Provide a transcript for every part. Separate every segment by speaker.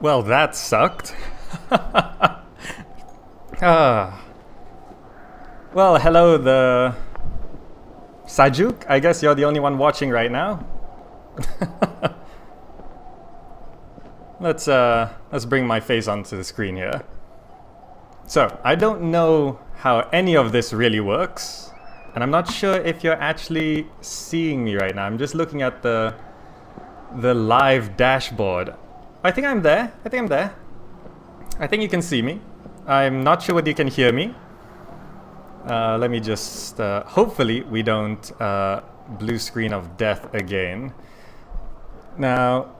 Speaker 1: Well, that sucked. Ah. Well, hello, the Sajuk. I guess you're the only one watching right now. Let's bring my face onto the screen here. So, I don't know how any of this really works, and I'm not sure if you're actually seeing me right now. I'm just looking at the live dashboard. I think I'm there. I think you can see me. I'm not sure whether you can hear me. Let me just... hopefully we don't blue screen of death again. Now,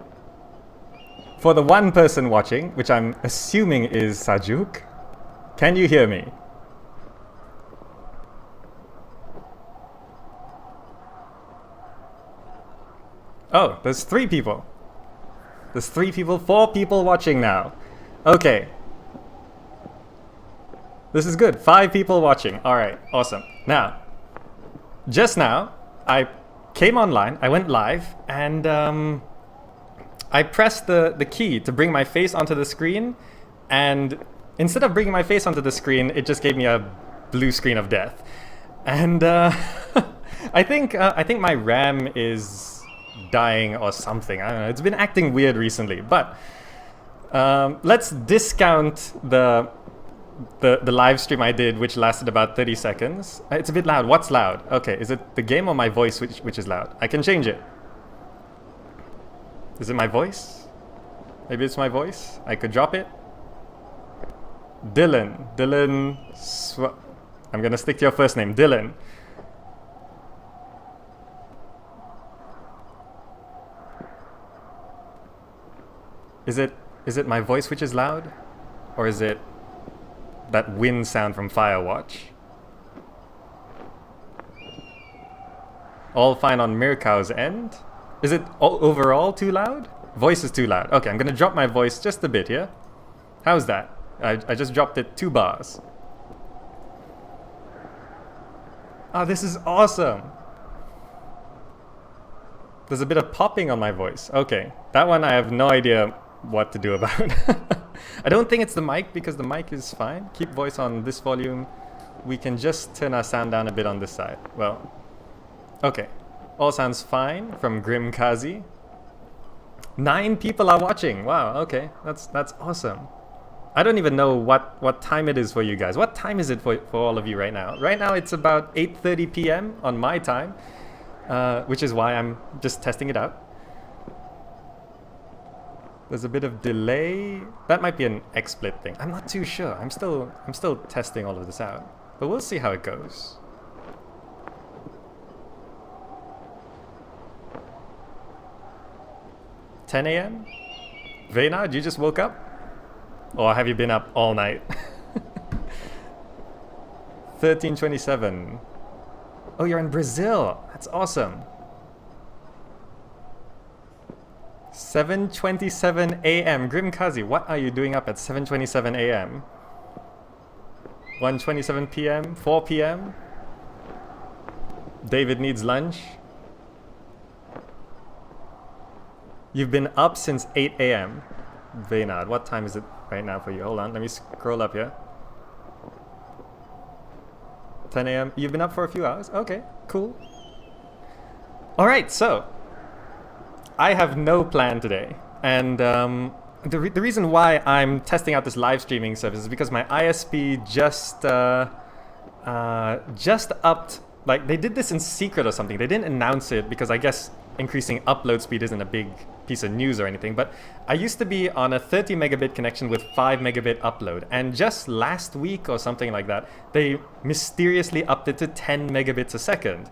Speaker 1: for the one person watching, which I'm assuming is Sajuk, can you hear me? Oh, there's 3 people. There's 3 people, 4 people watching now. Okay. This is good. 5 people watching. Alright, awesome. Now, just now, I came online, I went live, and I pressed the key to bring my face onto the screen, and instead of bringing my face onto the screen, it just gave me a blue screen of death. And I think my RAM is dying or something. I don't know. It's been acting weird recently, but let's discount the live stream I did, which lasted about 30 seconds. It's a bit loud. What's loud? Okay, is it the game or my voice which is loud? I can change it. Is it my voice? Maybe it's my voice. I could drop it. Dylan. I'm gonna stick to your first name, Dylan. Is it my voice which is loud? Or is it that wind sound from Firewatch? All fine on Mirkow's end? Is it overall too loud? Voice is too loud. Okay, I'm gonna drop my voice just a bit here. How's that? I just dropped it 2 bars. Oh, this is awesome! There's a bit of popping on my voice. Okay, that one I have no idea what to do about. I don't think it's the mic, because the mic is fine. Keep voice on this volume. We can just turn our sound down a bit on this side. Well, okay. All sounds fine from Grim Kazi. 9 people are watching. Wow, okay. That's awesome. I don't even know what time it is for you guys. What time is it for all of you right now? Right now it's about 8:30 p.m. on my time, which is why I'm just testing it out. There's a bit of delay. That might be an XSplit thing. I'm not too sure. I'm still testing all of this out. But we'll see how it goes. $10 a.m.? Veynard, you just woke up? Or have you been up all night? 13:27. Oh, you're in Brazil. That's awesome. 7:27 a.m. Grim Kazi, what are you doing up at 7:27 a.m.? 1:27 p.m. 4 p.m. David needs lunch. You've been up since 8 a.m. Veynard, what time is it right now for you? Hold on, let me scroll up here. 10 a.m. You've been up for a few hours? Okay, cool. Alright, so I have no plan today, and the reason why I'm testing out this live streaming service is because my ISP just upped. Like, they did this in secret or something. They didn't announce it because I guess increasing upload speed isn't a big piece of news or anything, but I used to be on a 30 megabit connection with 5 megabit upload, and just last week or something like that, they mysteriously upped it to 10 megabits a second.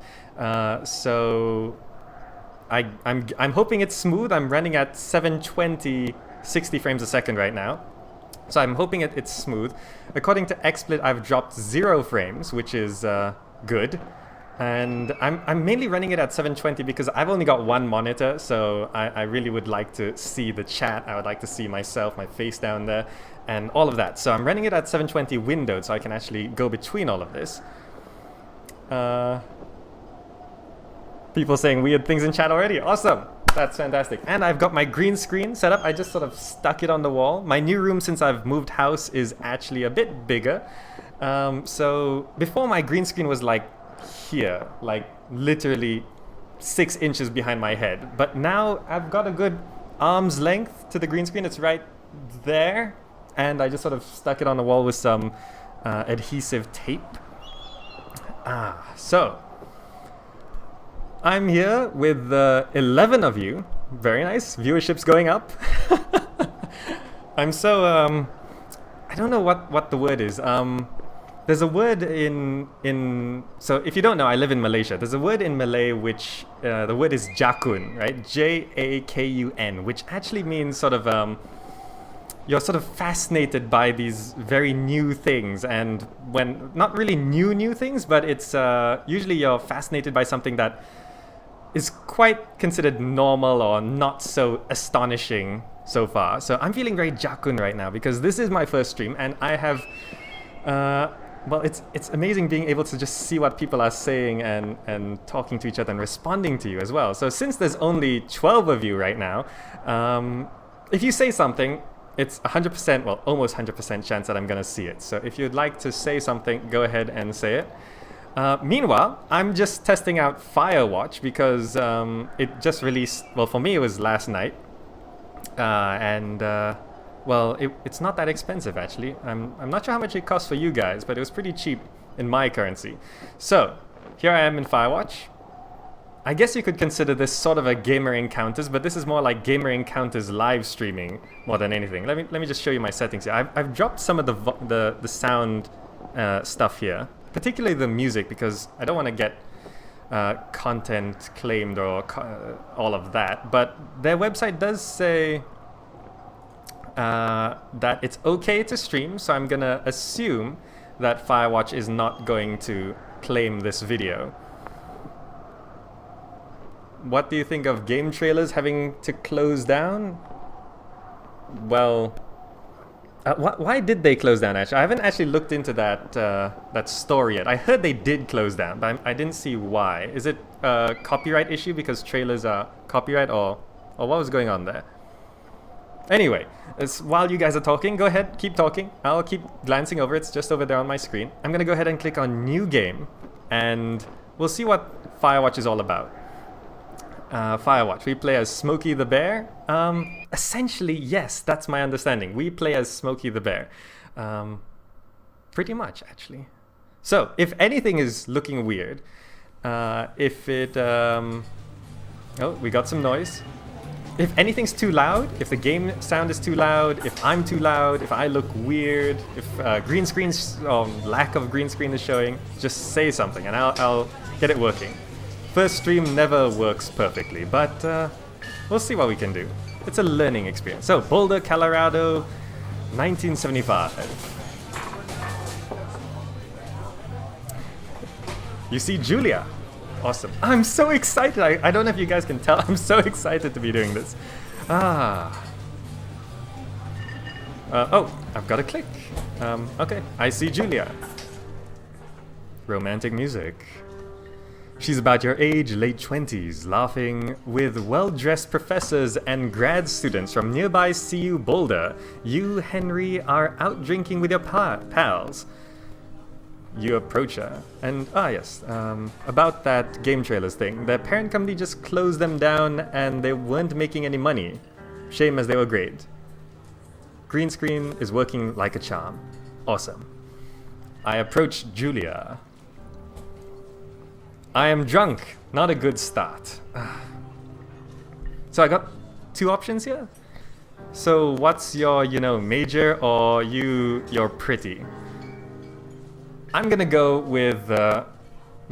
Speaker 1: So I'm hoping it's smooth. I'm running at 720 60 frames a second right now, so I'm hoping it's smooth. According to XSplit, I've dropped 0 frames, which is good. And I'm mainly running it at 720 because I've only got one monitor, so I really would like to see the chat. I would like to see myself, my face down there, and all of that. So I'm running it at 720 windowed, so I can actually go between all of this. People saying weird things in chat already. Awesome. That's fantastic. And I've got my green screen set up. I just sort of stuck it on the wall. My new room, since I've moved house, is actually a bit bigger. So before, my green screen was like here, like literally 6 inches behind my head. But now I've got a good arm's length to the green screen. It's right there. And I just sort of stuck it on the wall with some adhesive tape. So I'm here with 11 of you. Very nice. Viewership's going up. I'm so I don't know what the word is. There's a word in so if you don't know, I live in Malaysia. There's a word in Malay which the word is jakun, right? Jakun, which actually means sort of you're sort of fascinated by these very new things, and when not really new things, but it's usually you're fascinated by something that is quite considered normal or not so astonishing so far. So I'm feeling very jakun right now because this is my first stream, and I have well, it's amazing being able to just see what people are saying and talking to each other and responding to you as well. So since there's only 12 of you right now, if you say something, it's 100%, well, almost 100% chance that I'm going to see it. So if you'd like to say something, go ahead and say it. Meanwhile, I'm just testing out Firewatch because it just released, well, for me it was last night. Well, it's not that expensive actually. I'm not sure how much it costs for you guys, but it was pretty cheap in my currency. So here I am in Firewatch. I guess you could consider this sort of a Gamer Encounters, but this is more like Gamer Encounters live streaming more than anything. Let me just show you my settings here. I've dropped some of the sound stuff here, particularly the music, because I don't want to get content claimed or all of that. But their website does say that it's okay to stream, so I'm gonna assume that Firewatch is not going to claim this video. What do you think of game trailers having to close down? Well, why did they close down actually? I haven't actually looked into that story yet. I heard they did close down, but I didn't see why. Is it a copyright issue because trailers are copyright, or what was going on there? Anyway, while you guys are talking, go ahead, keep talking. I'll keep glancing over. It's just over there on my screen. I'm gonna go ahead and click on New Game, and we'll see what Firewatch is all about. Firewatch, we play as Smokey the Bear. Essentially, yes, that's my understanding. We play as Smokey the Bear. Pretty much, actually. So, if anything is looking weird, if it... oh, we got some noise. If anything's too loud, if the game sound is too loud, if I'm too loud, if I look weird, if green screen's or lack of green screen is showing, just say something and I'll get it working. First stream never works perfectly, but we'll see what we can do. It's a learning experience. So, Boulder, Colorado, 1975. You see Julia. Awesome. I'm so excited. I don't know if you guys can tell. I'm so excited to be doing this. Oh, I've got to click. Okay, I see Julia. Romantic music. She's about your age, late 20s, laughing with well-dressed professors and grad students from nearby CU Boulder. You, Henry, are out drinking with your pals. You approach her, and yes, about that game trailers thing. Their parent company just closed them down and they weren't making any money. Shame, as they were great. Green screen is working like a charm. Awesome. I approach Julia. I am drunk. Not a good start. So I got two options here. So what's your, major, or you're pretty? I'm gonna go with the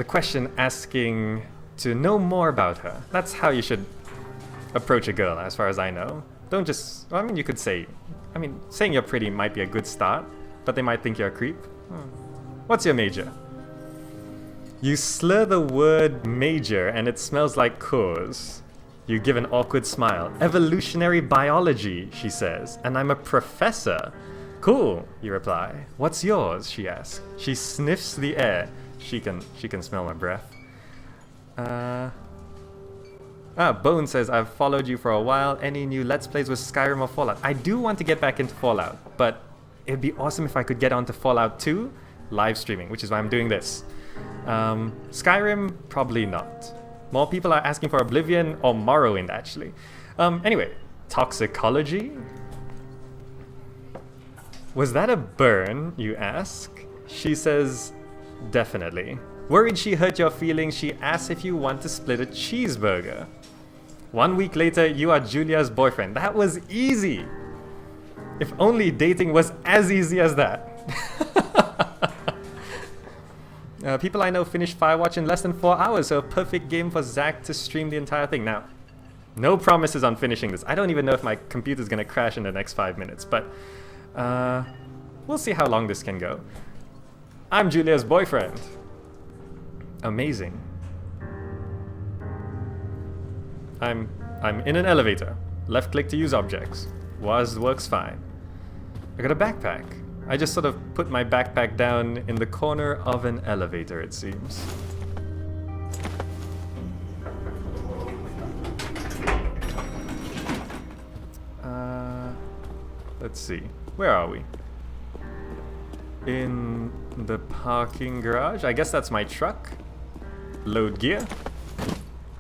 Speaker 1: question asking to know more about her. That's how you should approach a girl, as far as I know. Don't just, well, I mean, you could say, saying you're pretty might be a good start, but they might think you're a creep. What's your major? You slur the word major and it smells like Coors. You give an awkward smile. Evolutionary biology, she says, and I'm a professor. Cool, you reply. What's yours? She asks. She sniffs the air. She can smell my breath. Bone says, I've followed you for a while. Any new Let's Plays with Skyrim or Fallout? I do want to get back into Fallout, but it'd be awesome if I could get onto Fallout 2 live streaming, which is why I'm doing this. Skyrim, probably not. More people are asking for Oblivion or Morrowind, actually. Anyway, toxicology? Was that a burn, you ask? She says, definitely. Worried she hurt your feelings, she asks if you want to split a cheeseburger. 1 week later, you are Julia's boyfriend. That was easy! If only dating was as easy as that. People I know finished Firewatch in less than 4 hours, so a perfect game for Zakh to stream the entire thing. Now, no promises on finishing this. I don't even know if my computer's gonna crash in the next 5 minutes, but we'll see how long this can go. I'm Julia's boyfriend. Amazing. I'm in an elevator. Left click to use objects. Works fine. I got a backpack. I just sort of put my backpack down in the corner of an elevator, it seems. Let's see. Where are we? In the parking garage? I guess that's my truck. Load gear.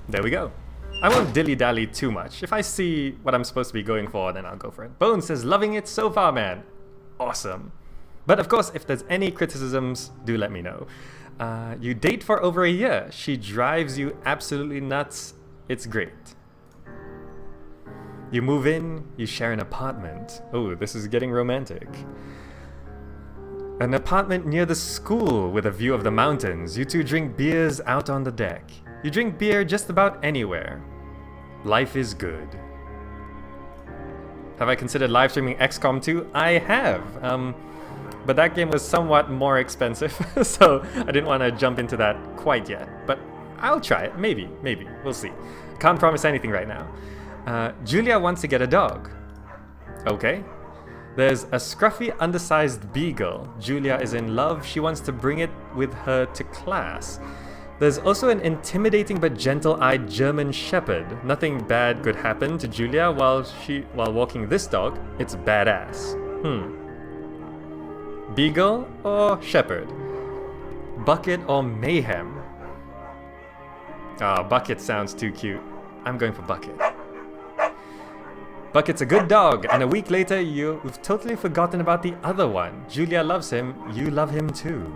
Speaker 1: There we go. I won't dilly-dally too much. If I see what I'm supposed to be going for, then I'll go for it. Bone says, loving it so far, man. Awesome. But of course, if there's any criticisms, do let me know. You date for over a year. She drives you absolutely nuts. It's great. You move in, you share an apartment. Oh, this is getting romantic. An apartment near the school with a view of the mountains. You two drink beers out on the deck. You drink beer just about anywhere. Life is good. Have I considered live streaming XCOM 2? I have. But that game was somewhat more expensive, so I didn't want to jump into that quite yet. But I'll try it. Maybe. We'll see. Can't promise anything right now. Julia wants to get a dog. Okay. There's a scruffy, undersized beagle. Julia is in love. She wants to bring it with her to class. There's also an intimidating but gentle-eyed German shepherd. Nothing bad could happen to Julia while walking this dog. It's badass. Beagle or shepherd? Bucket or mayhem? Bucket sounds too cute. I'm going for Bucket. Bucket's a good dog, and a week later you've totally forgotten about the other one. Julia loves him, you love him too.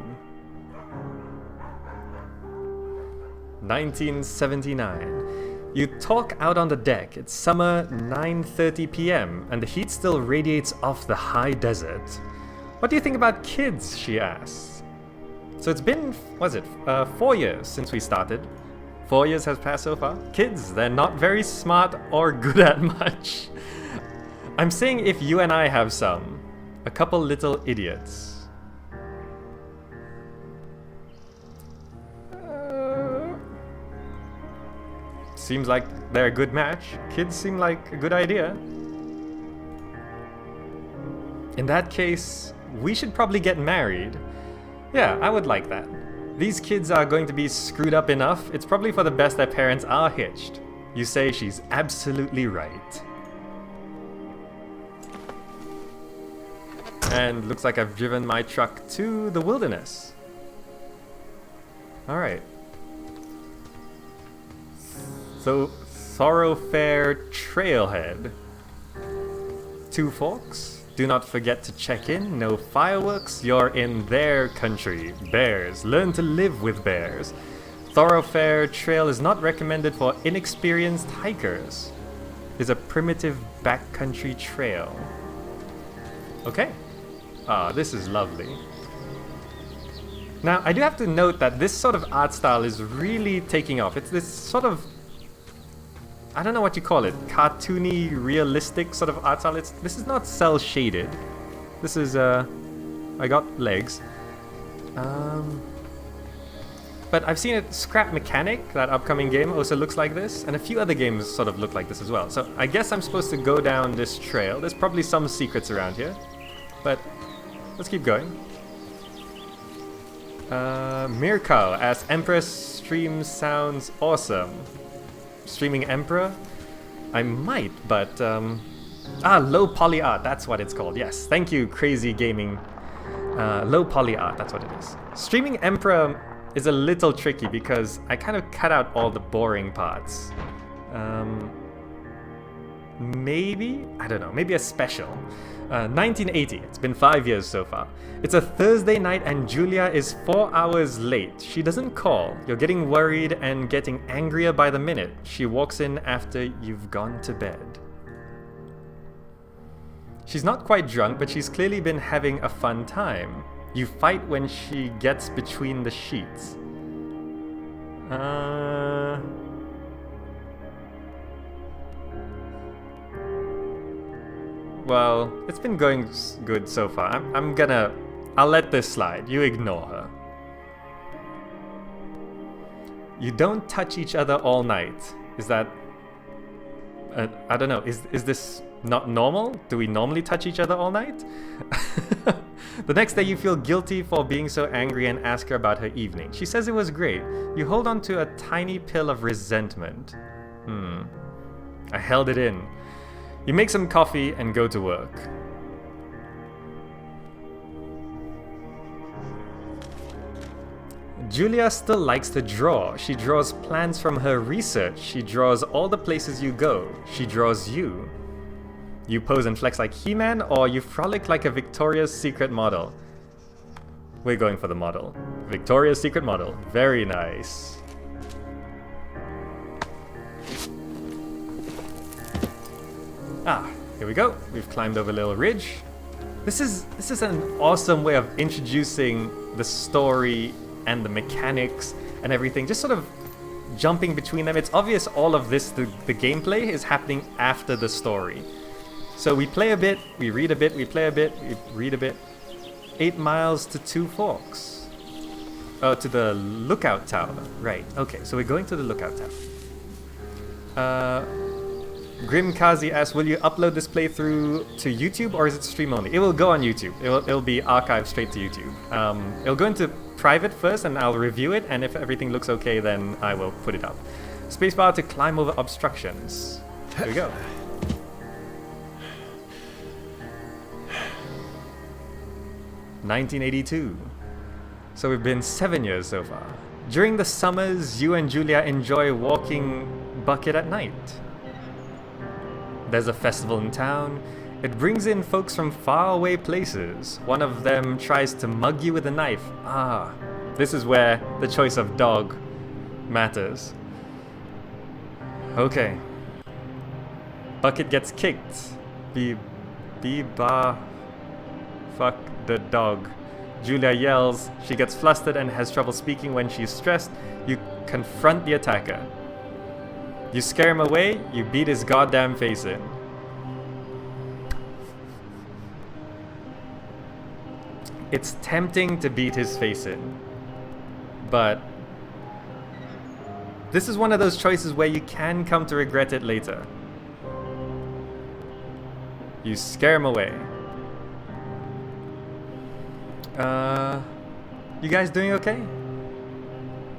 Speaker 1: 1979. You talk out on the deck. It's summer, 9:30 p.m. and the heat still radiates off the high desert. What do you think about kids? She asks. So it's been, 4 years since we started. 4 years has passed so far. Kids, they're not very smart or good at much. I'm saying if you and I have some. A couple little idiots. Seems like they're a good match. Kids seem like a good idea. In that case, we should probably get married. Yeah, I would like that. These kids are going to be screwed up enough. It's probably for the best their parents are hitched. You say she's absolutely right. And looks like I've driven my truck to the wilderness. Alright. So, thoroughfare trailhead. 2 forks. Do not forget to check in. No fireworks. You're in their country. Bears. Learn to live with bears. Thoroughfare trail is not recommended for inexperienced hikers. It's a primitive backcountry trail. Okay. This is lovely. Now, I do have to note that this sort of art style is really taking off. It's this sort of, I don't know what you call it, cartoony, realistic sort of art style. This is not cell shaded. This is, I got legs. But I've seen it, Scrap Mechanic, that upcoming game, also looks like this, and a few other games sort of look like this as well. So I guess I'm supposed to go down this trail. There's probably some secrets around here, but let's keep going. Mirko asks, Empress stream sounds awesome. Streaming Emperor? I might, but low poly art, that's what it's called. Yes, thank you, Crazy Gaming. Low poly art, that's what it is. Streaming Emperor is a little tricky because I kind of cut out all the boring parts. Maybe? I don't know, maybe a special. 1980, it's been 5 years so far. It's a Thursday night and Julia is 4 hours late. She doesn't call. You're getting worried and getting angrier by the minute. She walks in after you've gone to bed. She's not quite drunk, but she's clearly been having a fun time. You fight when she gets between the sheets. Well, it's been going good so far. I'll let this slide. You ignore her. You don't touch each other all night. Is that... I don't know. Is this not normal? Do we normally touch each other all night? The next day you feel guilty for being so angry and ask her about her evening. She says it was great. You hold on to a tiny pill of resentment. I held it in. You make some coffee and go to work. Julia still likes to draw. She draws plans from her research. She draws all the places you go. She draws you. You pose and flex like He-Man, or you frolic like a Victoria's Secret model. We're going for the model. Victoria's Secret model. Very nice. Here we go. We've climbed over a little ridge. This is an awesome way of introducing the story and the mechanics and everything. Just sort of jumping between them. It's obvious all of this, the gameplay is happening after the story. So we play a bit, we read a bit, we play a bit, we read a bit. 8 miles to 2 forks. Oh, to the lookout tower. Right, okay, so we're going to the lookout tower. Grimkazi asks, will you upload this playthrough to YouTube or is it stream only? It will go on YouTube. It'll be archived straight to YouTube. It'll go into private first and I'll review it, and if everything looks okay then I will put it up. Spacebar to climb over obstructions. Here we go. (1982). So we've been 7 years so far. During the summers, you and Julia enjoy walking Bucket at night. There's a festival in town. It brings in folks from faraway places. One of them tries to mug you with a knife. This is where the choice of dog matters. Okay. Bucket gets kicked. Fuck the dog. Julia yells. She gets flustered and has trouble speaking when she's stressed. You confront the attacker. You scare him away, you beat his goddamn face in. It's tempting to beat his face in, but this is one of those choices where you can come to regret it later. You scare him away. You guys doing okay?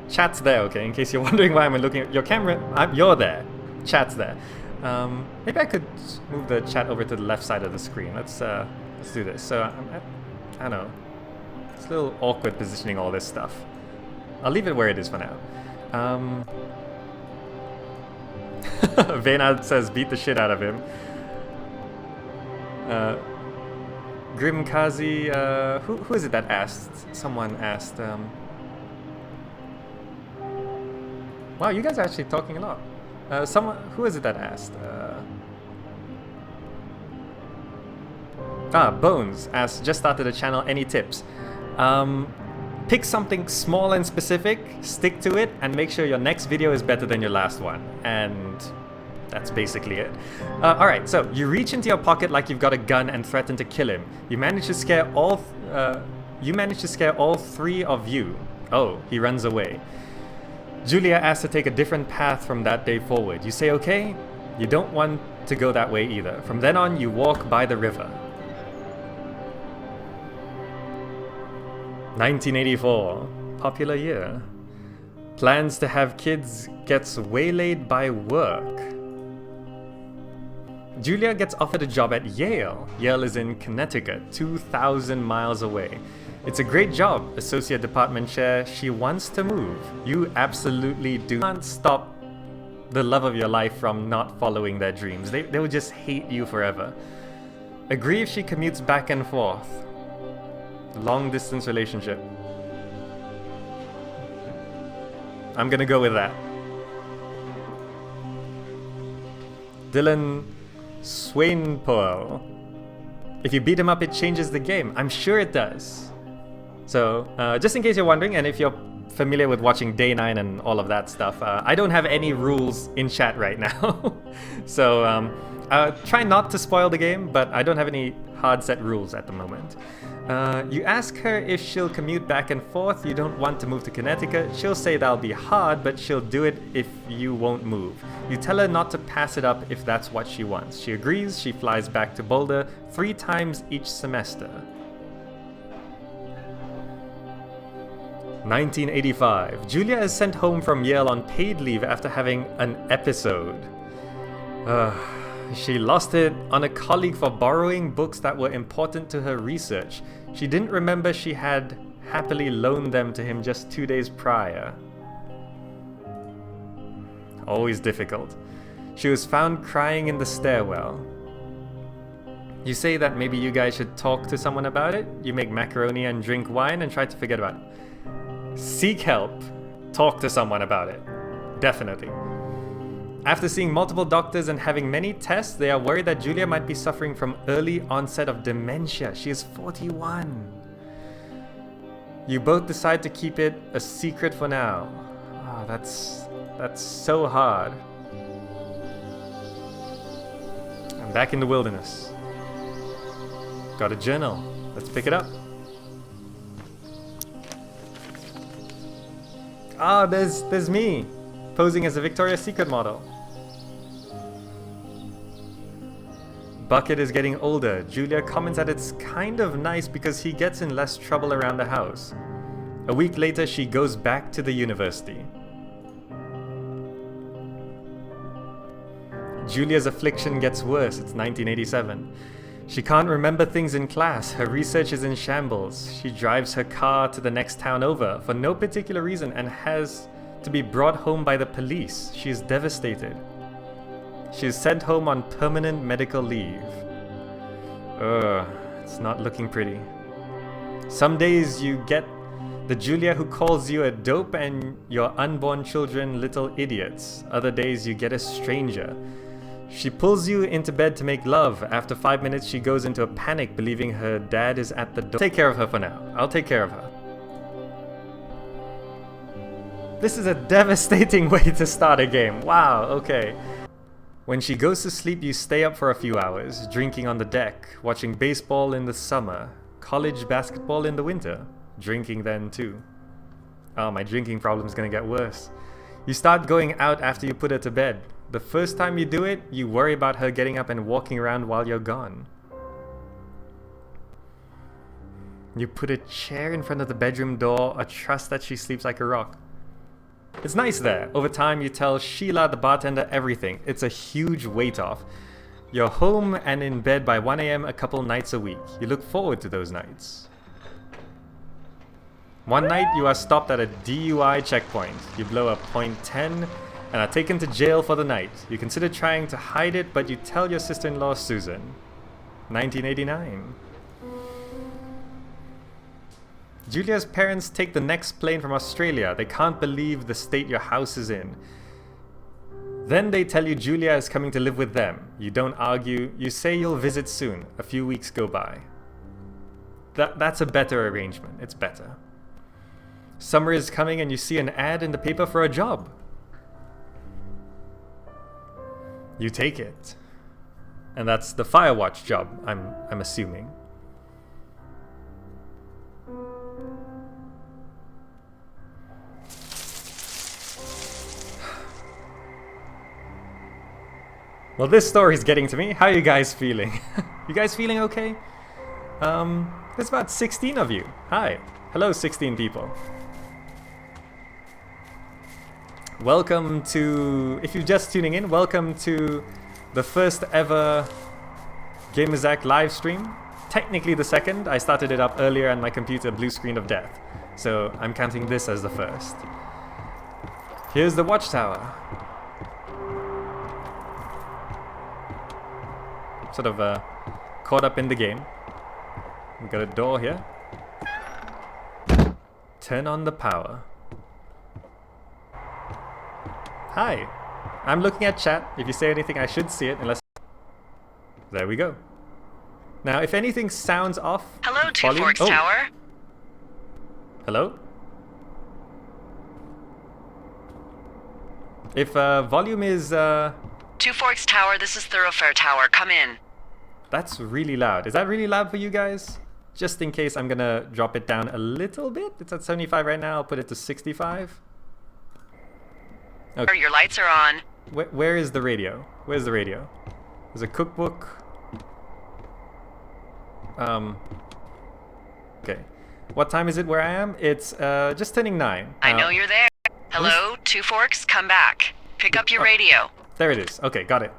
Speaker 1: Chat's there, okay? In case you're wondering why I'm looking at your camera, you're there. Chat's there. Maybe I could move the chat over to the left side of the screen. Let's do this. So I don't know. It's a little awkward positioning all this stuff. I'll leave it where it is for now. Vaynard says beat the shit out of him. Grimkazi, who is it that asked? Someone asked. Wow, you guys are actually talking a lot. Who is it that asked? Bones asked, just started a channel, any tips? Pick something small and specific, stick to it, and make sure your next video is better than your last one. And that's basically it. Alright, so you reach into your pocket like you've got a gun and threaten to kill him. You manage to scare all three of you. Oh, he runs away. Julia asks to take a different path from that day forward. You say okay? You don't want to go that way either. From then on, you walk by the river. 1984. Popular year. Plans to have kids gets waylaid by work. Julia gets offered a job at Yale. Yale is in Connecticut, 2,000 miles away. It's a great job, associate department chair. She wants to move. You absolutely can't stop the love of your life from not following their dreams. They will just hate you forever. Agree if she commutes back and forth. Long distance relationship. I'm gonna go with that. Dylan Swainpoel. If you beat him up, it changes the game. I'm sure it does. So, just in case you're wondering, and if you're familiar with watching Day 9 and all of that stuff, I don't have any rules in chat right now. So, try not to spoil the game, but I don't have any hard set rules at the moment. You ask her if she'll commute back and forth. You don't want to move to Connecticut. She'll say that'll be hard, but she'll do it if you won't move. You tell her not to pass it up if that's what she wants. She agrees. She flies back to Boulder 3 times each semester. 1985. Julia is sent home from Yale on paid leave after having an episode. She lost it on a colleague for borrowing books that were important to her research. She didn't remember she had happily loaned them to him just 2 days prior. Always difficult. She was found crying in the stairwell. You say that maybe you guys should talk to someone about it. You make macaroni and drink wine and try to forget about it. Seek help. Talk to someone about it. Definitely. After seeing multiple doctors and having many tests, they are worried that Julia might be suffering from early onset of dementia. She is 41. You both decide to keep it a secret for now. Oh, that's so hard. I'm back in the wilderness. Got a journal. Let's pick it up. Ah, there's me, posing as a Victoria's Secret model. Bucket is getting older. Julia comments that it's kind of nice because he gets in less trouble around the house. A week later, she goes back to the university. Julia's affliction gets worse. It's 1987. She can't remember things in class. Her research is in shambles. She drives her car to the next town over for no particular reason and has to be brought home by the police. She is devastated. She is sent home on permanent medical leave. It's not looking pretty. Some days you get the Julia who calls you a dope and your unborn children little idiots. Other days you get a stranger. She pulls you into bed to make love. After 5 minutes, she goes into a panic, believing her dad is at the door. Take care of her for now. I'll take care of her. This is a devastating way to start a game. Wow, okay. When she goes to sleep, you stay up for a few hours, drinking on the deck, watching baseball in the summer, college basketball in the winter, drinking then too. Oh, my drinking problem's gonna get worse. You start going out after you put her to bed. The first time you do it, you worry about her getting up and walking around while you're gone. You put a chair in front of the bedroom door or trust that she sleeps like a rock. It's nice there. Over time, you tell Sheila, the bartender, everything. It's a huge weight off. You're home and in bed by 1 a.m. a couple nights a week. You look forward to those nights. One night, you are stopped at a DUI checkpoint. You blow a .10 and are taken to jail for the night. You consider trying to hide it, but you tell your sister-in-law, Susan. 1989. Julia's parents take the next plane from Australia. They can't believe the state your house is in. Then they tell you Julia is coming to live with them. You don't argue. You say you'll visit soon. A few weeks go by. That's a better arrangement. It's better. Summer is coming and you see an ad in the paper for a job. You take it. And that's the Firewatch job, I'm assuming. Well, this story's getting to me. How are you guys feeling? You guys feeling okay? There's about 16 of you. Hi. Hello, 16 people. welcome to, if you're just tuning in, welcome to the first ever GamerZakh live stream. Technically the second. I started it up earlier and my computer blue screen of death. So I'm counting this as the first. Here's the watchtower. Sort of caught up in the game. We got a door here. Turn on the power. Hi. I'm looking at chat. If you say anything, I should see it unless... There we go. Now, if anything sounds off...
Speaker 2: Hello, Two Forks Tower.
Speaker 1: Hello? If volume is...
Speaker 2: Two Forks Tower, this is Thoroughfare Tower. Come in.
Speaker 1: That's really loud. Is that really loud for you guys? Just in case, I'm gonna drop it down a little bit. It's at 75 right now. I'll put it to 65. Okay.
Speaker 2: Your lights are on.
Speaker 1: Where is the radio? Where's the radio? There's a cookbook. Okay. What time is it where I am? It's just turning 9.
Speaker 2: I know you're there. Hello, Two Forks, come back. Pick up your radio.
Speaker 1: There it is. Okay, got it.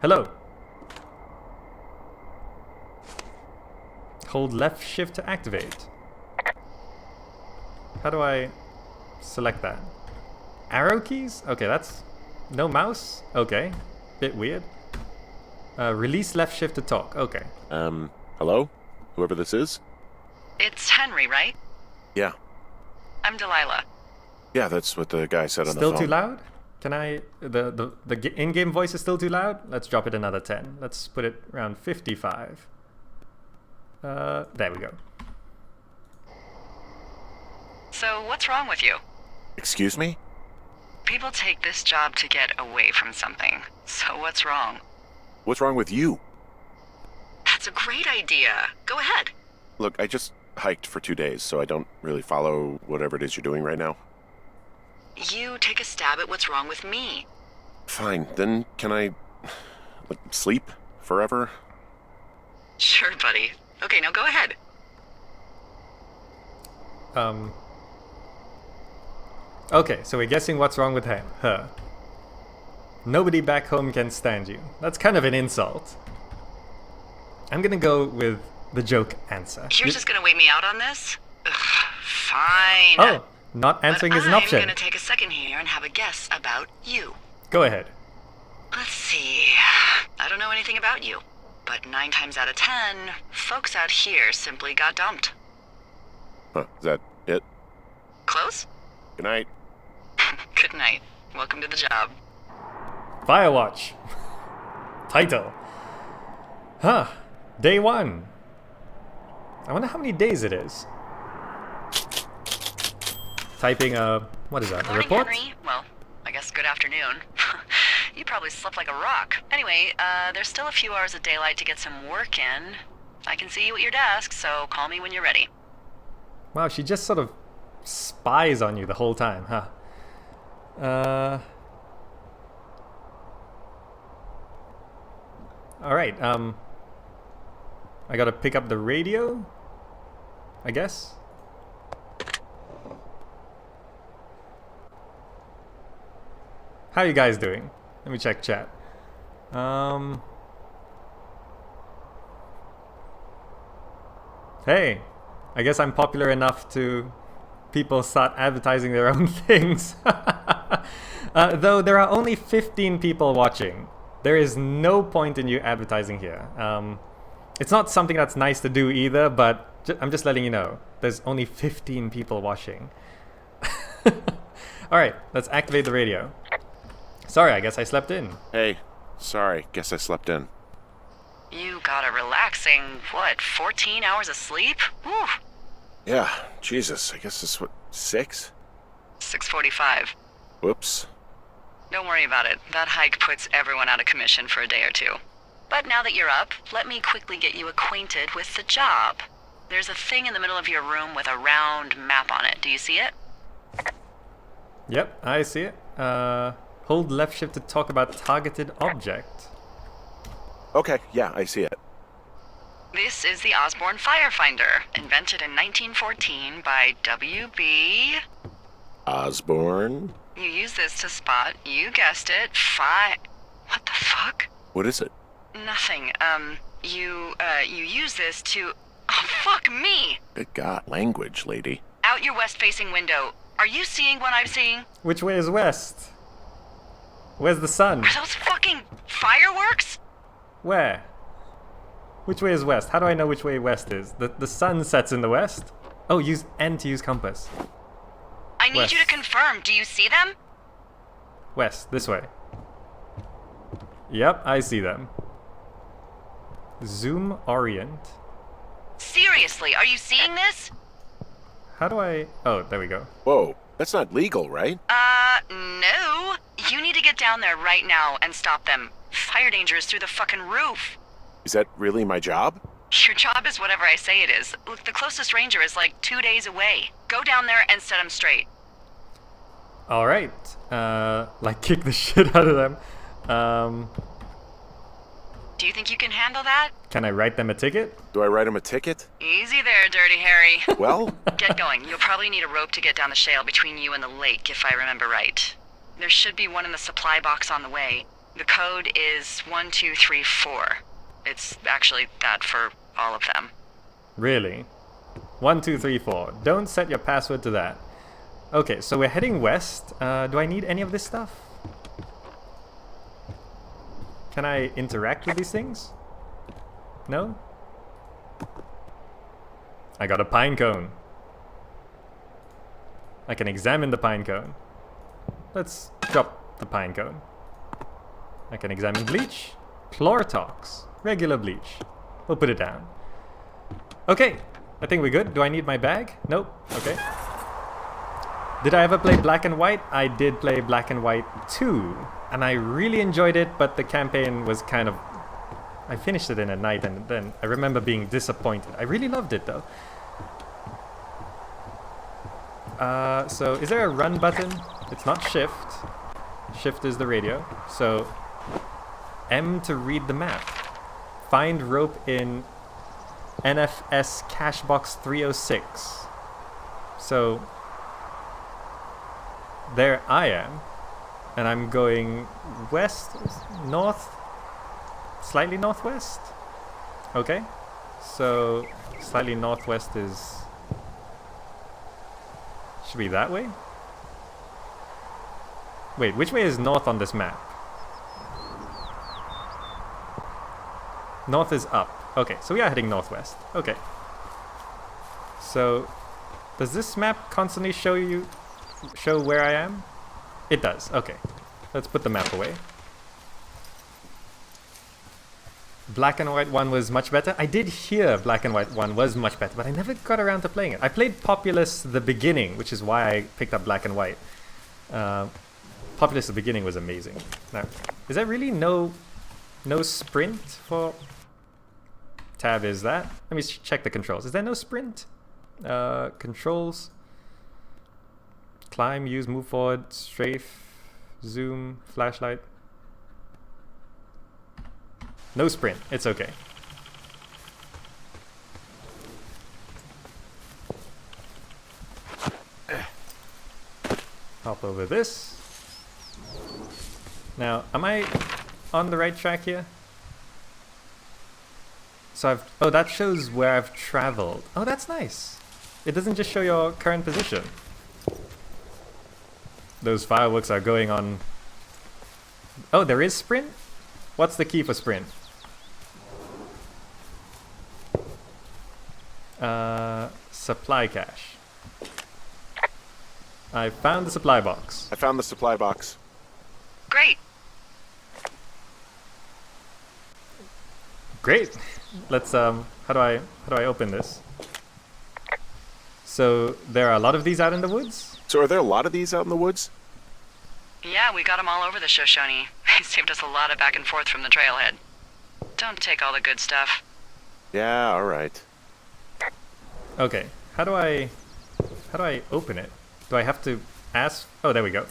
Speaker 1: Hello. Hold left shift to activate. How do I select that? Arrow keys? Okay, that's... No mouse? Okay. Bit weird. Release left shift to talk. Okay.
Speaker 3: Hello? Whoever this is?
Speaker 2: It's Henry, right?
Speaker 3: Yeah.
Speaker 2: I'm Delilah.
Speaker 3: Yeah, that's what the guy said on the
Speaker 1: Still
Speaker 3: phone.
Speaker 1: too loud? Can I... The in-game voice is still too loud? Let's drop it another 10. Let's put it around 55. There we go.
Speaker 2: So, what's wrong with you?
Speaker 3: Excuse me?
Speaker 2: People take this job to get away from something. So what's wrong?
Speaker 3: What's wrong with you?
Speaker 2: That's a great idea. Go ahead.
Speaker 3: Look, I just hiked for 2 days, so I don't really follow whatever it is you're doing right now.
Speaker 2: You take a stab at what's wrong with me.
Speaker 3: Fine, then can I... like, sleep forever?
Speaker 2: Sure, buddy. Okay, now go ahead.
Speaker 1: Okay, so we're guessing what's wrong with her. Nobody back home can stand you. That's kind of an insult. I'm gonna go with the joke answer.
Speaker 2: You're just gonna wait me out on this? Ugh, fine.
Speaker 1: Oh, not answering is an option.
Speaker 2: I'm gonna take a second here and have a guess about you.
Speaker 1: Go ahead.
Speaker 2: Let's see. I don't know anything about you, but 9 times out of 10, folks out here simply got dumped.
Speaker 3: Huh, is that it?
Speaker 2: Close?
Speaker 3: Good night.
Speaker 2: Good night. Welcome to the job.
Speaker 1: Firewatch. Title. Huh. Day 1. I wonder how many days it is. Typing what is that? A
Speaker 2: Morning,
Speaker 1: report?
Speaker 2: Henry. Well, I guess good afternoon. You probably slept like a rock. Anyway, there's still a few hours of daylight to get some work in. I can see you at your desk, so call me when you're ready.
Speaker 1: Wow, she just sort of spies on you the whole time, huh? Alright, I gotta pick up the radio, I guess. How you guys doing? Let me check chat. Hey, I guess I'm popular enough to people start advertising their own things. Though there are only 15 people watching. There is no point in you advertising here. It's not something that's nice to do either, but I'm just letting you know. There's only 15 people watching. Alright, let's activate the radio. Sorry, I guess I slept in.
Speaker 3: Hey, sorry, guess I slept in.
Speaker 2: You got a relaxing, 14 hours of sleep? Whew.
Speaker 3: Yeah, Jesus, I guess it's 6?
Speaker 2: 6:45.
Speaker 3: Whoops.
Speaker 2: Don't worry about it. That hike puts everyone out of commission for a day or two. But now that you're up, let me quickly get you acquainted with the job. There's a thing in the middle of your room with a round map on it. Do you see it?
Speaker 1: Yep, I see it. Hold left shift to talk about targeted object.
Speaker 3: Okay, yeah, I see it.
Speaker 2: This is the Osborne Firefinder, invented in 1914 by W.B.
Speaker 3: Osborne?
Speaker 2: You use this to spot, you guessed it, What the fuck?
Speaker 3: What is it?
Speaker 2: Nothing. You use this to... Oh, fuck me!
Speaker 3: Good God, language, lady.
Speaker 2: Out your west-facing window. Are you seeing what I'm seeing?
Speaker 1: Which way is west? Where's the sun?
Speaker 2: Are those fucking fireworks?
Speaker 1: Where? Which way is west? How do I know which way west is? The sun sets in the west? Oh, use N to use compass.
Speaker 2: I need you to
Speaker 1: West.
Speaker 2: confirm. Do you see them?
Speaker 1: West, this way. Yep, I see them. Zoom orient.
Speaker 2: Seriously, are you seeing this?
Speaker 1: How do I... Oh, there we go.
Speaker 3: Whoa, that's not legal, right?
Speaker 2: No. You need to get down there right now and stop them. Fire danger is through the fucking roof.
Speaker 3: Is that really my job?
Speaker 2: Your job is whatever I say it is. Look, the closest ranger is like 2 days away. Go down there and set them straight.
Speaker 1: Alright. Like kick the shit out of them.
Speaker 2: Do you think you can handle that?
Speaker 1: Can I write them a ticket?
Speaker 3: Do I write him a ticket?
Speaker 2: Easy there, Dirty Harry.
Speaker 3: Well,
Speaker 2: Get going. You'll probably need a rope to get down the shale between you and the lake, if I remember right. There should be one in the supply box on the way. The code is 1234. It's actually that for all of them.
Speaker 1: Really? 1, 2, 3, 4. Don't set your password to that. Okay, so we're heading west. Do I need any of this stuff? Can I interact with these things? No? I got a pine cone. I can examine the pine cone. Let's drop the pine cone. I can examine bleach. Chlortox. Regular bleach. We'll put it down. Okay, I think we're good. Do I need my bag? Nope. Okay. Did I ever play Black and White? I did play Black and White 2. And I really enjoyed it, but the campaign was kind of... I finished it in a night and then I remember being disappointed. I really loved it though. So is there a run button? It's not shift. Shift is the radio. So M to read the map. Find rope in NFS cache box 306. So there I am. And I'm going west, north, slightly northwest. Okay. So slightly northwest is... should be that way? Wait, which way is north on this map? North is up. Okay, so we are heading northwest. Okay. So, does this map constantly show where I am? It does. Okay. Let's put the map away. Black and White 1 was much better. I did hear Black and White 1 was much better, but I never got around to playing it. I played Populous the beginning, which is why I picked up Black and White. Populous the beginning was amazing. Now, is there really no sprint for... Tab is that? Let me check the controls. Is there no sprint? Controls. Climb, use, move forward, strafe, zoom, flashlight. No sprint. It's okay. Hop over this. Now, am I on the right track here? So I've... oh, that shows where I've traveled. Oh, that's nice. It doesn't just show your current position. Those fireworks are going on... oh, there is sprint? What's the key for sprint? Supply cache. I found the supply box.
Speaker 3: I found the supply box.
Speaker 2: Great.
Speaker 1: Great. Let's how do I open this? So there are a lot of these out in the woods?
Speaker 3: So are there a lot of these out in the woods?
Speaker 2: Yeah, we got them all over the Shoshone. They saved us a lot of back and forth from the trailhead. Don't take all the good stuff.
Speaker 3: Yeah, all right.
Speaker 1: Okay. How do I open it? Do I have to ask? Oh, there we go.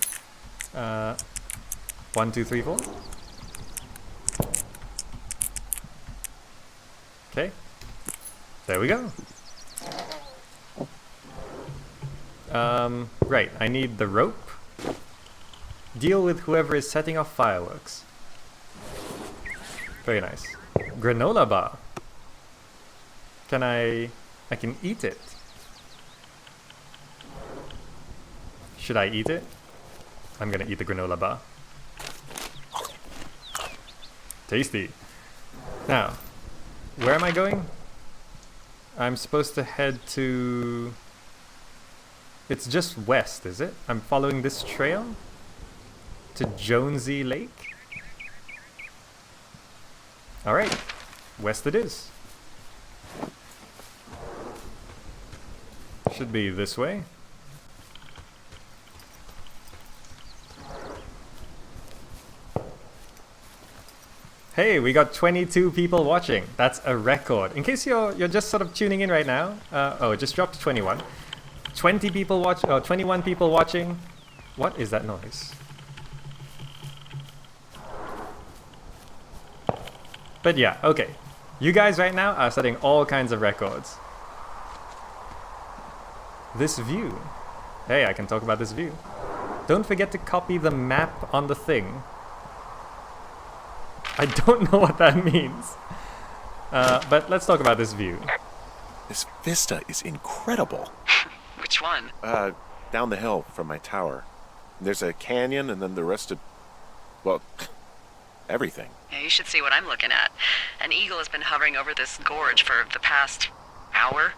Speaker 1: 1, 2, 3, 4. Okay. There we go. Right. I need the rope. Deal with whoever is setting off fireworks. Very nice. Granola bar. Can I can eat it. Should I eat it? I'm gonna eat the granola bar. Tasty. Now, where am I going? I'm supposed to head to... It's just west, is it? I'm following this trail to Jonesy Lake. Alright, west it is. Should be this way. Hey, we got 22 people watching. That's a record. In case you're just sort of tuning in right now. Oh, it just dropped to 21. 20 people watch. Oh, 21 people watching. What is that noise? But yeah, okay. You guys right now are setting all kinds of records. This view. Hey, I can talk about this view. Don't forget to copy the map on the thing. I don't know what that means. But let's talk about this view.
Speaker 3: This vista is incredible.
Speaker 2: Which one?
Speaker 3: Down the hill from my tower. There's a canyon and then the rest of... Well, everything.
Speaker 2: Yeah, you should see what I'm looking at. An eagle has been hovering over this gorge for the past hour.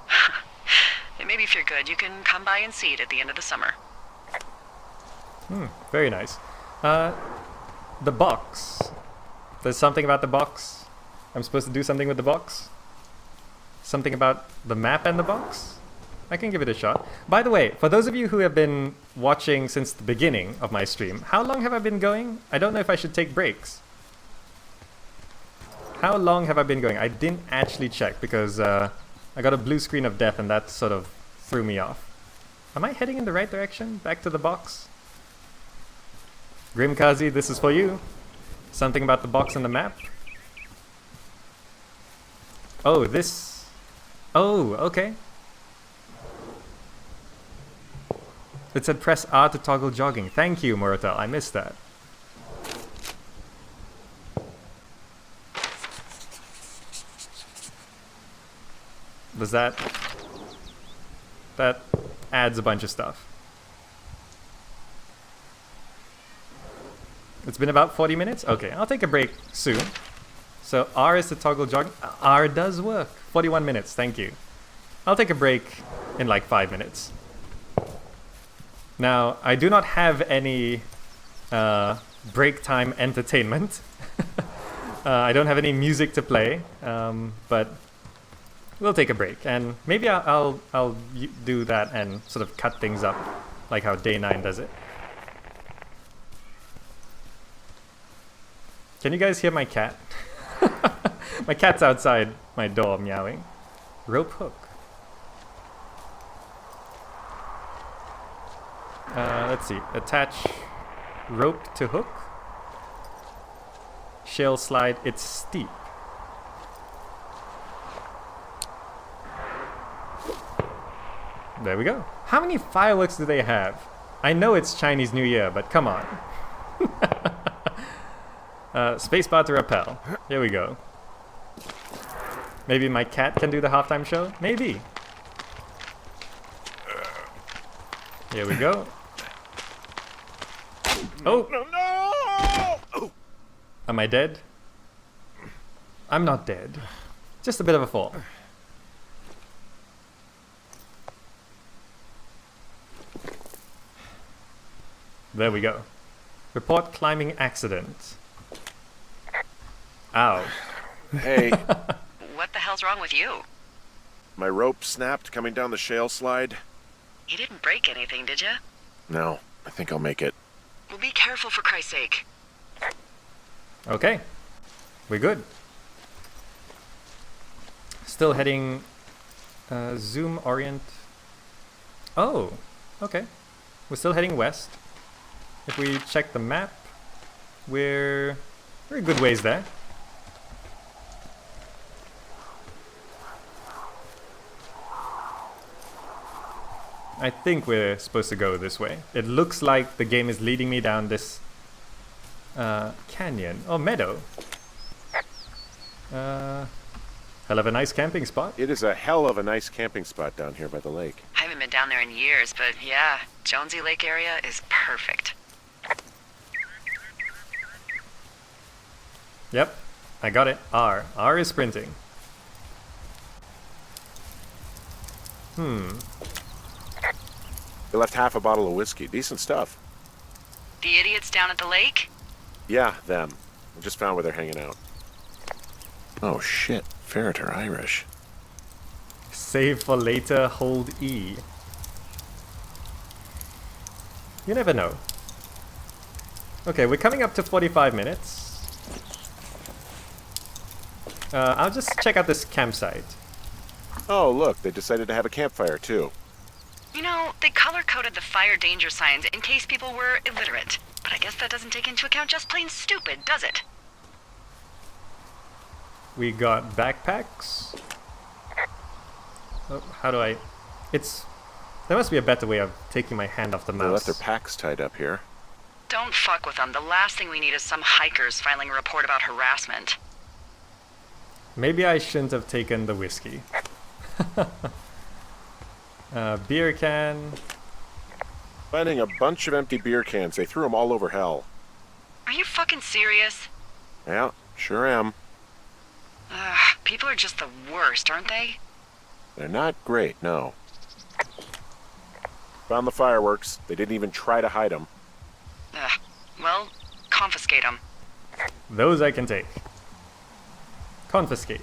Speaker 2: And maybe if you're good, you can come by and see it at the end of the summer.
Speaker 1: Very nice. The box. There's something about the box. I'm supposed to do something with the box. Something about the map and the box. I can give it a shot. By the way, for those of you who have been watching since the beginning of my stream, how long have I been going? I don't know if I should take breaks. How long have I been going? I didn't actually check because I got a blue screen of death and that sort of threw me off. Am I heading in the right direction? Back to the box? Grimkazi, this is for you. Something about the box on the map? Oh, this... Oh, okay. It said press R to toggle jogging. Thank you, Morotel. I missed that. Does that... That adds a bunch of stuff. It's been about 40 minutes? Okay, I'll take a break soon. So R is to toggle jogging. R does work. 41 minutes, thank you. I'll take a break in like 5 minutes. Now, I do not have any break time entertainment. I don't have any music to play, but we'll take a break. And maybe I'll do that and sort of cut things up like how Day 9 does it. Can you guys hear my cat? My cat's outside my door meowing. Rope hook. Let's see. Attach rope to hook. Shale slide. It's steep. There we go. How many fireworks do they have? I know it's Chinese New Year, but come on. Spacebar to rappel. Here we go. Maybe my cat can do the halftime show? Maybe. Here we go. Oh!
Speaker 3: No!
Speaker 1: Am I dead? I'm not dead. Just a bit of a fall. There we go. Report climbing accident. Ow.
Speaker 3: Hey,
Speaker 2: What the hell's wrong with you?
Speaker 3: my rope snapped coming down the shale slide.
Speaker 2: You didn't break anything, did you?
Speaker 3: No, I think I'll make it.
Speaker 2: Well, be careful for Christ's sake.
Speaker 1: Okay. We're good. Still heading... zoom, orient... Oh, okay. We're still heading west. If we check the map, we're a good ways there. I think we're supposed to go this way. It looks like the game is leading me down this Canyon. Oh, meadow. Hell of a nice camping spot.
Speaker 3: It is a hell of a nice camping spot down here by the lake.
Speaker 2: I haven't been down there in years, but yeah, Jonesy Lake area is perfect.
Speaker 1: Yep, I got it. R. R is sprinting.
Speaker 3: They left half a bottle of whiskey. Decent stuff.
Speaker 2: The idiots down at the lake?
Speaker 3: Yeah, them. I just found where they're hanging out. Oh shit, Ferret are Irish.
Speaker 1: Save for later, hold E. You never know. Okay, we're coming up to 45 minutes. I'll just check out this campsite.
Speaker 3: Oh look, they decided to have a campfire too.
Speaker 2: You know, they color-coded the fire danger signs in case people were illiterate. But I guess that doesn't take into account just plain stupid, does it?
Speaker 1: We got backpacks. Oh, how do I... It's... There must be a better way of taking my hand off the
Speaker 3: They left
Speaker 1: mouse.
Speaker 3: their packs tied up here.
Speaker 2: Don't fuck with them. The last thing we need is some hikers filing a report about harassment.
Speaker 1: Maybe I shouldn't have taken the whiskey. Beer can.
Speaker 3: Finding a bunch of empty beer cans. They threw them all over hell.
Speaker 2: Are you fucking serious?
Speaker 3: Yeah, sure am.
Speaker 2: Ugh, people are just the worst, aren't they?
Speaker 3: They're not great, no. Found the fireworks. They didn't even try to hide them.
Speaker 2: Ugh, well, confiscate them.
Speaker 1: Those I can take. Confiscate.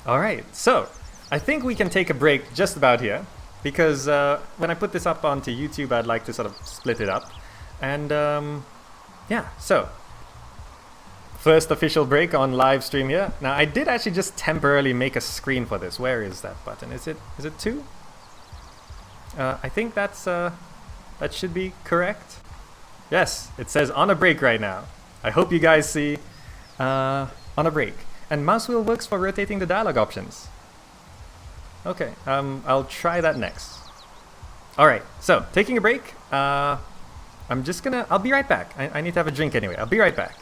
Speaker 1: Alright, so I think we can take a break just about here because when I put this up onto YouTube I'd like to sort of split it up. And yeah, so first official break on live stream here. Now I did actually just temporarily make a screen for this. Where is that button? Is it 2? I think that's that should be correct. Yes, it says on a break right now. I hope you guys see on a break. And mouse wheel works for rotating the dialogue options. Okay, I'll try that next. Alright, so taking a break. I'll be right back. I need to have a drink anyway. I'll be right back.